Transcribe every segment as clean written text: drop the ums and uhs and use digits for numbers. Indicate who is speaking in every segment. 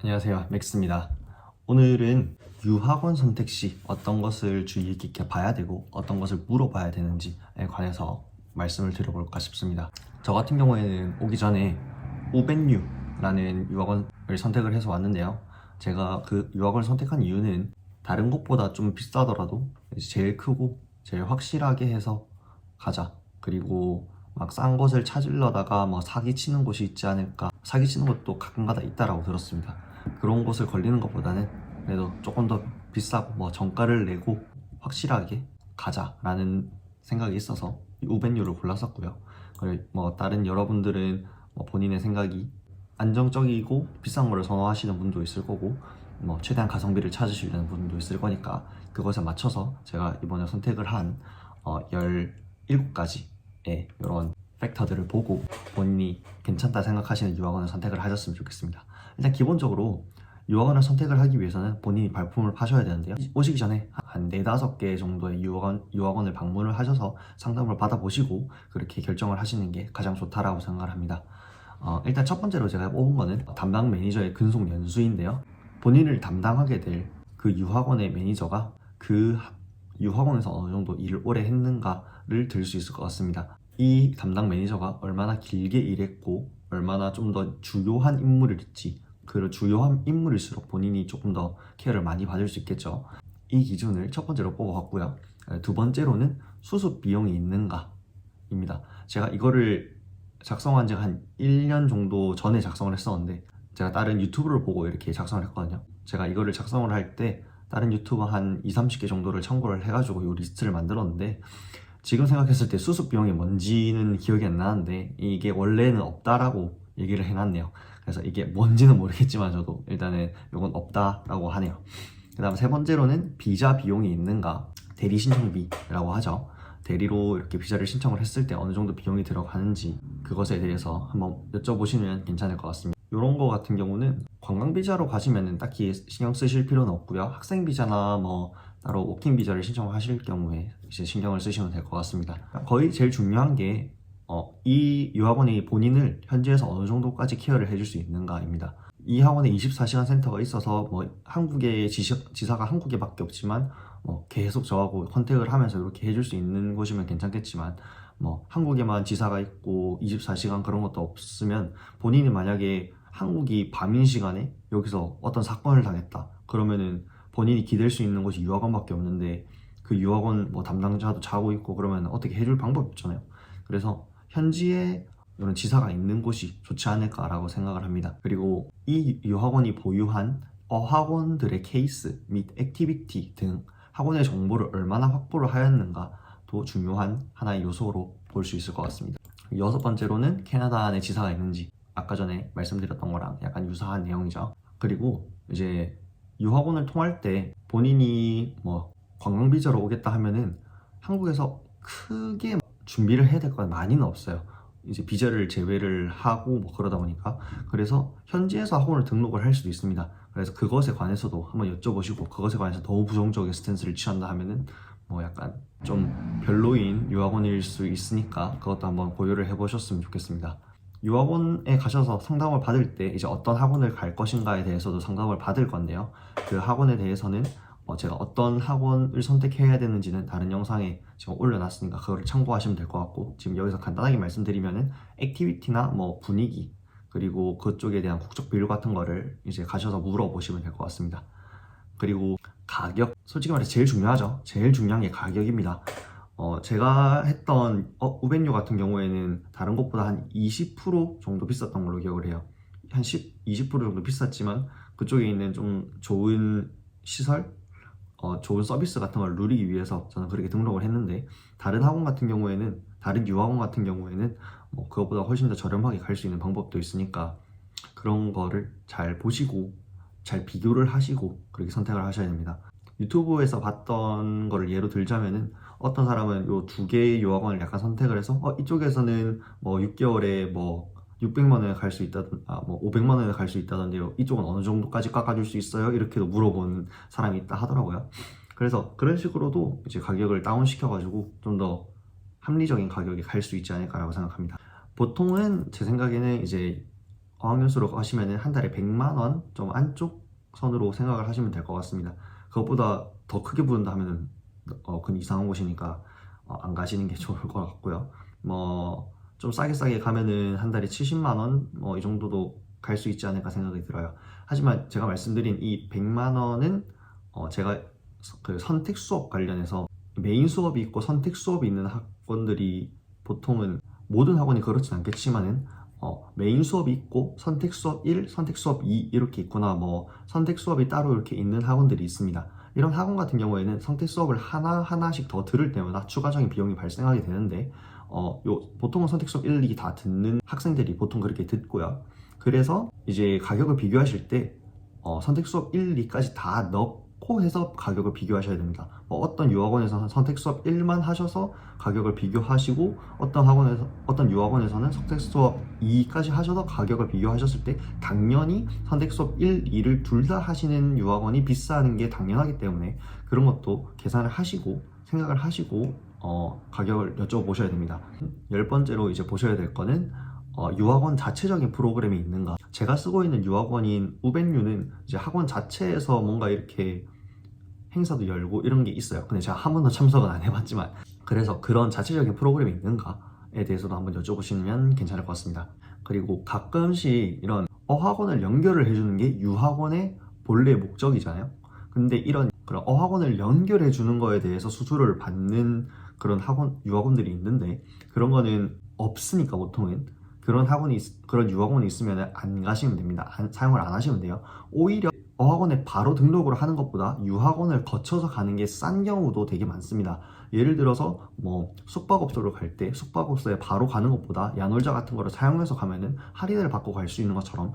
Speaker 1: 안녕하세요, 맥스입니다. 오늘은 유학원 선택 시 어떤 것을 주의 깊게 봐야 되고 어떤 것을 물어봐야 되는지에 관해서 말씀을 드려볼까 싶습니다. 저 같은 경우에는 오기 전에 우벤유라는 유학원을 선택을 해서 왔는데요. 제가 그 유학원을 선택한 이유는 다른 곳보다 좀 비싸더라도 제일 크고 제일 확실하게 해서 가자. 그리고 막 싼 곳을 찾으려다가 뭐 사기치는 곳이 있지 않을까. 사기치는 것도 가끔가다 있다라고 들었습니다. 그런 곳을 걸리는 것보다는 그래도 조금 더 비싸고 뭐 정가를 내고 확실하게 가자라는 생각이 있어서 이 우벤유를 골랐었고요. 그리고 뭐 다른 여러분들은 뭐 본인의 생각이 안정적이고 비싼 거를 선호하시는 분도 있을 거고 뭐 최대한 가성비를 찾으시려는 분도 있을 거니까 그것에 맞춰서 제가 이번에 선택을 한 17가지의 이런 팩터들을 보고 본인이 괜찮다 생각하시는 유학원을 선택을 하셨으면 좋겠습니다. 일단 기본적으로 유학원을 선택을 하기 위해서는 본인이 발품을 파셔야 되는데요. 오시기 전에 한 4-5개 정도의 유학원을 방문을 하셔서 상담을 받아보시고 그렇게 결정을 하시는 게 가장 좋다라고 생각을 합니다. 일단 첫 번째로 제가 뽑은 거는 담당 매니저의 근속 연수인데요. 본인을 담당하게 될 그 유학원의 매니저가 그 유학원에서 어느 정도 일을 오래 했는가를 들 수 있을 것 같습니다. 이 담당 매니저가 얼마나 길게 일했고 얼마나 좀 더 주요한 인물일지, 그 주요한 인물일수록 본인이 조금 더 케어를 많이 받을 수 있겠죠. 이 기준을 첫 번째로 뽑아봤고요. 두 번째로는 수습 비용이 있는가입니다. 제가 이거를 작성한 지가 한 1년 정도 전에 작성을 했었는데 제가 다른 유튜브를 보고 이렇게 작성을 했거든요. 제가 이거를 작성을 할 때 다른 유튜버 한 20-30개 정도를 참고를 해가지고 이 리스트를 만들었는데 지금 생각했을 때 수습 비용이 뭔지는 기억이 안 나는데 이게 원래는 없다라고 얘기를 해놨네요. 그래서 이게 뭔지는 모르겠지만 저도 일단은 이건 없다라고 하네요. 그 다음 세 번째로는 비자 비용이 있는가, 대리 신청비라고 하죠. 대리로 이렇게 비자를 신청을 했을 때 어느 정도 비용이 들어가는지 그것에 대해서 한번 여쭤보시면 괜찮을 것 같습니다. 이런 거 같은 경우는 관광 비자로 가시면 딱히 신경 쓰실 필요는 없고요. 학생 비자나 뭐 따로 워킹 비자를 신청하실 경우에 이제 신경을 쓰시면 될 것 같습니다. 거의 제일 중요한 게 이 유학원이 본인을 현지에서 어느 정도까지 케어를 해줄 수 있는가입니다. 이 학원에 24시간 센터가 있어서 뭐 한국의 지사가 한국에밖에 없지만 뭐 계속 저하고 컨택을 하면서 이렇게 해줄 수 있는 곳이면 괜찮겠지만 뭐 한국에만 지사가 있고 24시간 그런 것도 없으면 본인이 만약에 한국이 밤인 시간에 여기서 어떤 사건을 당했다 그러면은 본인이 기댈 수 있는 곳이 유학원밖에 없는데 그 유학원 뭐 담당자도 자고 있고 그러면 어떻게 해줄 방법이 없잖아요. 그래서 현지에 이런 지사가 있는 곳이 좋지 않을까라고 생각을 합니다. 그리고 이 유학원이 보유한 어학원들의 케이스 및 액티비티 등 학원의 정보를 얼마나 확보를 하였는가도 중요한 하나의 요소로 볼 수 있을 것 같습니다. 여섯 번째로는 캐나다 안에 지사가 있는지, 아까 전에 말씀드렸던 거랑 약간 유사한 내용이죠. 그리고 이제 유학원을 통할 때 본인이 뭐 관광비자로 오겠다 하면은 한국에서 크게 준비를 해야 될 건 많이는 없어요. 이제 비자를 제외를 하고 뭐 그러다 보니까 그래서 현지에서 학원을 등록을 할 수도 있습니다. 그래서 그것에 관해서도 한번 여쭤보시고 그것에 관해서 더 부정적인 스탠스를 취한다 하면은 뭐 약간 좀 별로인 유학원일 수 있으니까 그것도 한번 고려를 해보셨으면 좋겠습니다. 유학원에 가셔서 상담을 받을 때 이제 어떤 학원을 갈 것인가에 대해서도 상담을 받을 건데요. 그 학원에 대해서는 제가 어떤 학원을 선택해야 되는지는 다른 영상에 제가 올려놨으니까 그거를 참고하시면 될 것 같고 지금 여기서 간단하게 말씀드리면은 액티비티나 뭐 분위기 그리고 그쪽에 대한 국적 비율 같은 거를 이제 가셔서 물어보시면 될 것 같습니다. 그리고 가격, 솔직히 말해서 제일 중요하죠. 제일 중요한 게 가격입니다. 제가 했던 우벤유 같은 경우에는 다른 곳보다 한 20% 정도 비쌌던 걸로 기억을 해요. 한 20% 정도 비쌌지만 그쪽에 있는 좀 좋은 시설, 좋은 서비스 같은 걸 누리기 위해서 저는 그렇게 등록을 했는데 다른 학원 같은 경우에는 다른 유학원 같은 경우에는 뭐 그것보다 훨씬 더 저렴하게 갈 수 있는 방법도 있으니까 그런 거를 잘 보시고 잘 비교를 하시고 그렇게 선택을 하셔야 됩니다. 유튜브에서 봤던 거를 예로 들자면은 어떤 사람은 요 두 개의 유학원을 약간 선택을 해서 이쪽에서는 뭐 6개월에 뭐 600만 원에 갈 수 있다든 뭐 500만 원에 갈 수 있다던데요. 이쪽은 어느 정도까지 깎아줄 수 있어요? 이렇게도 물어본 사람이 있다 하더라고요. 그래서 그런 식으로도 이제 가격을 다운 시켜가지고 좀 더 합리적인 가격에 갈 수 있지 않을까라고 생각합니다. 보통은 제 생각에는 이제 어학연수로 가시면 한 달에 100만 원 좀 안쪽 선으로 생각을 하시면 될 것 같습니다. 그것보다 더 크게 부른다 하면은 그건 이상한 곳이니까 안 가시는 게 좋을 것 같고요. 뭐 좀 싸게 가면은 한 달에 70만 원 뭐 이 정도도 갈 수 있지 않을까 생각이 들어요. 하지만 제가 말씀드린 이 100만 원은 제가 그 선택 수업 관련해서 메인 수업이 있고 선택 수업이 있는 학원들이 보통은 모든 학원이 그렇진 않겠지만은 메인 수업이 있고 선택 수업 1, 선택 수업 2 이렇게 있거나 뭐 선택 수업이 따로 이렇게 있는 학원들이 있습니다. 이런 학원 같은 경우에는 선택 수업을 하나씩 더 들을 때마다 추가적인 비용이 발생하게 되는데 보통은 선택 수업 1, 2 다 듣는 학생들이 보통 그렇게 듣고요. 그래서 이제 가격을 비교하실 때 선택 수업 1, 2까지 다 넣고 해서 가격을 비교하셔야 됩니다. 어떤 유학원에서는 선택 수업 1만 하셔서 가격을 비교하시고 어떤 유학원에서는 선택 수업 2까지 하셔서 가격을 비교하셨을 때 당연히 선택 수업 1, 2를 둘 다 하시는 유학원이 비싸는 게 당연하기 때문에 그런 것도 계산을 하시고 생각을 하시고 가격을 여쭤보셔야 됩니다. 10번째로 이제 보셔야 될 거는 유학원 자체적인 프로그램이 있는가. 제가 쓰고 있는 유학원인 우벤유는 이제 학원 자체에서 뭔가 이렇게 행사도 열고 이런 게 있어요. 근데 제가 한 번도 참석은 안 해봤지만 그래서 그런 자체적인 프로그램이 있는가에 대해서도 한번 여쭤보시면 괜찮을 것 같습니다. 그리고 가끔씩 이런 어학원을 연결을 해주는 게 유학원의 본래 목적이잖아요. 근데 이런 그런 어학원을 연결해 주는 거에 대해서 수수료를 받는 그런 유학원들이 있는데 그런 거는 없으니까 보통은 그런 유학원이 있으면 안 가시면 됩니다. 사용을 안 하시면 돼요. 오히려 어학원에 바로 등록을 하는 것보다 유학원을 거쳐서 가는 게 싼 경우도 되게 많습니다. 예를 들어서 뭐 숙박업소를 갈 때 숙박업소에 바로 가는 것보다 야놀자 같은 거를 사용해서 가면은 할인을 받고 갈 수 있는 것처럼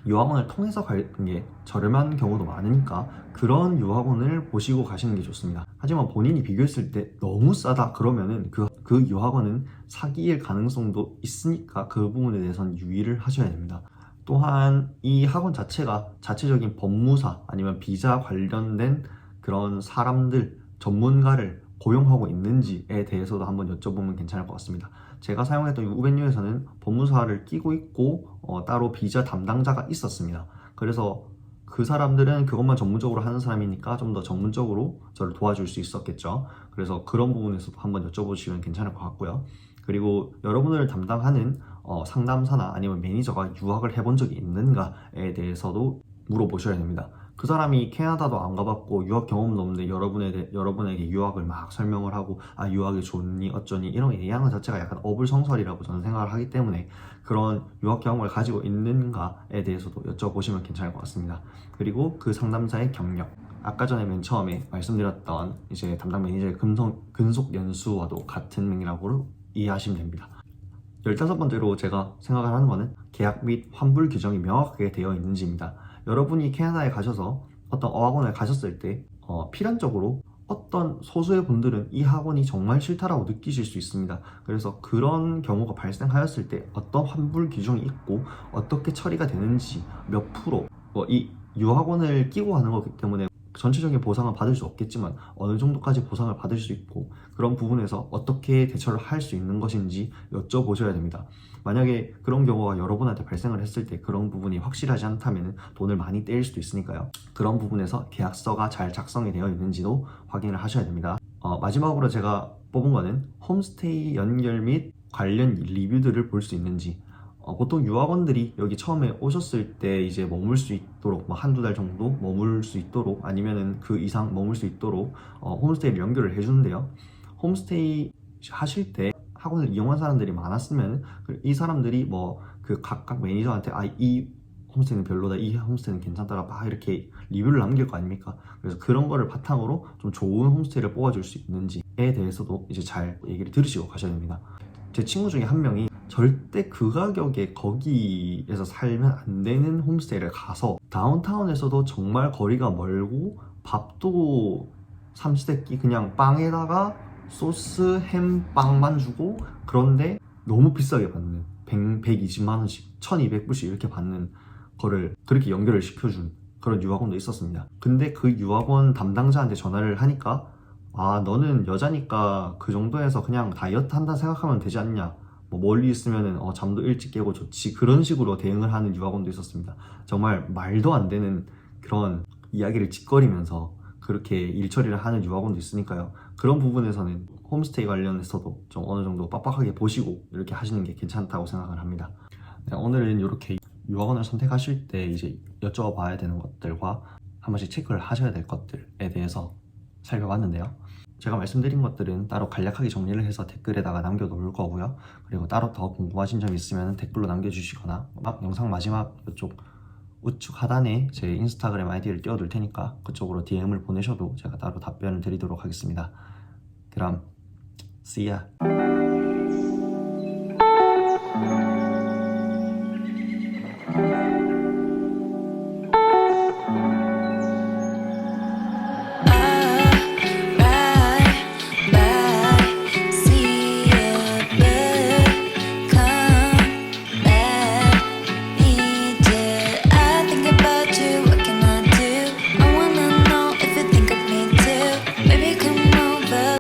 Speaker 1: 유학원을 통해서 가는 게 저렴한 경우도 많으니까 그런 유학원을 보시고 가시는 게 좋습니다. 하지만 본인이 비교했을 때 너무 싸다 그러면은 그 유학원은 사기일 가능성도 있으니까 그 부분에 대해서는 유의를 하셔야 됩니다. 또한 이 학원 자체가 자체적인 법무사 아니면 비자 관련된 그런 사람들, 전문가를 고용하고 있는지에 대해서도 한번 여쭤보면 괜찮을 것 같습니다. 제가 사용했던 우벤유에서는 법무사를 끼고 있고 따로 비자 담당자가 있었습니다. 그래서 그 사람들은 그것만 전문적으로 하는 사람이니까 좀 더 전문적으로 저를 도와줄 수 있었겠죠. 그래서 그런 부분에서도 한번 여쭤보시면 괜찮을 것 같고요. 그리고 여러분을 담당하는 상담사나 아니면 매니저가 유학을 해본 적이 있는가에 대해서도 물어보셔야 됩니다. 그 사람이 캐나다도 안 가봤고 유학 경험도 없는데 여러분에게 유학을 막 설명을 하고 유학이 좋니 어쩌니 이런 얘기하는 것 자체가 약간 어불성설이라고 저는 생각을 하기 때문에 그런 유학 경험을 가지고 있는가에 대해서도 여쭤보시면 괜찮을 것 같습니다. 그리고 그 상담사의 경력, 아까 전에 맨 처음에 말씀드렸던 이제 담당 매니저의 근속 연수와도 같은 맥락으로 이해하시면 됩니다. 15번째로 제가 생각을 하는 거는 계약 및 환불 규정이 명확하게 되어 있는지입니다. 여러분이 캐나다에 가셔서 어떤 어학원을 가셨을 때 필연적으로 어떤 소수의 분들은 이 학원이 정말 싫다라고 느끼실 수 있습니다. 그래서 그런 경우가 발생하였을 때 어떤 환불 규정이 있고 어떻게 처리가 되는지 몇 프로 이 유학원을 끼고 가는 거기 때문에 전체적인 보상은 받을 수 없겠지만 어느 정도까지 보상을 받을 수 있고 그런 부분에서 어떻게 대처를 할 수 있는 것인지 여쭤보셔야 됩니다. 만약에 그런 경우가 여러분한테 발생을 했을 때 그런 부분이 확실하지 않다면 돈을 많이 떼일 수도 있으니까요. 그런 부분에서 계약서가 잘 작성이 되어 있는지도 확인을 하셔야 됩니다. 마지막으로 제가 뽑은 거는 홈스테이 연결 및 관련 리뷰들을 볼 수 있는지. 보통 유학원들이 여기 처음에 오셨을 때 이제 머물 수 있도록 한두 달 정도 머물 수 있도록 아니면은 그 이상 머물 수 있도록 홈스테이를 연결을 해주는데요. 홈스테이 하실 때 학원을 이용한 사람들이 많았으면 이 사람들이 그 각각 매니저한테 이 홈스테이는 별로다, 이 홈스테이는 괜찮더라 막 이렇게 리뷰를 남길 거 아닙니까? 그래서 그런 거를 바탕으로 좀 좋은 홈스테이를 뽑아줄 수 있는지에 대해서도 이제 잘 얘기를 들으시고 가셔야 됩니다. 제 친구 중에 한 명이 절대 그 가격에 거기에서 살면 안 되는 홈스테이를 가서 다운타운에서도 정말 거리가 멀고 밥도 삼시세끼 그냥 빵에다가 소스 햄 빵만 주고 그런데 너무 비싸게 받는 120만 원씩 1200불씩 이렇게 받는 거를 그렇게 연결을 시켜준 그런 유학원도 있었습니다. 근데 그 유학원 담당자한테 전화를 하니까 너는 여자니까 그 정도에서 그냥 다이어트 한다 생각하면 되지 않냐 뭐 멀리 있으면은 잠도 일찍 깨고 좋지, 그런 식으로 대응을 하는 유학원도 있었습니다. 정말 말도 안 되는 그런 이야기를 짓거리면서 그렇게 일 처리를 하는 유학원도 있으니까요. 그런 부분에서는 홈스테이 관련해서도 좀 어느 정도 빡빡하게 보시고 이렇게 하시는 게 괜찮다고 생각을 합니다. 네, 오늘은 이렇게 유학원을 선택하실 때 이제 여쭤봐야 되는 것들과 한 번씩 체크를 하셔야 될 것들에 대해서 살펴봤는데요. 제가 말씀드린 것들은 따로 간략하게 정리를 해서 댓글에다가 남겨놓을 거고요. 그리고 따로 더 궁금하신 점 있으면 댓글로 남겨주시거나 영상 마지막 이쪽 우측 하단에 제 인스타그램 아이디를 띄워둘 테니까 그쪽으로 DM을 보내셔도 제가 따로 답변을 드리도록 하겠습니다. 그럼 see ya!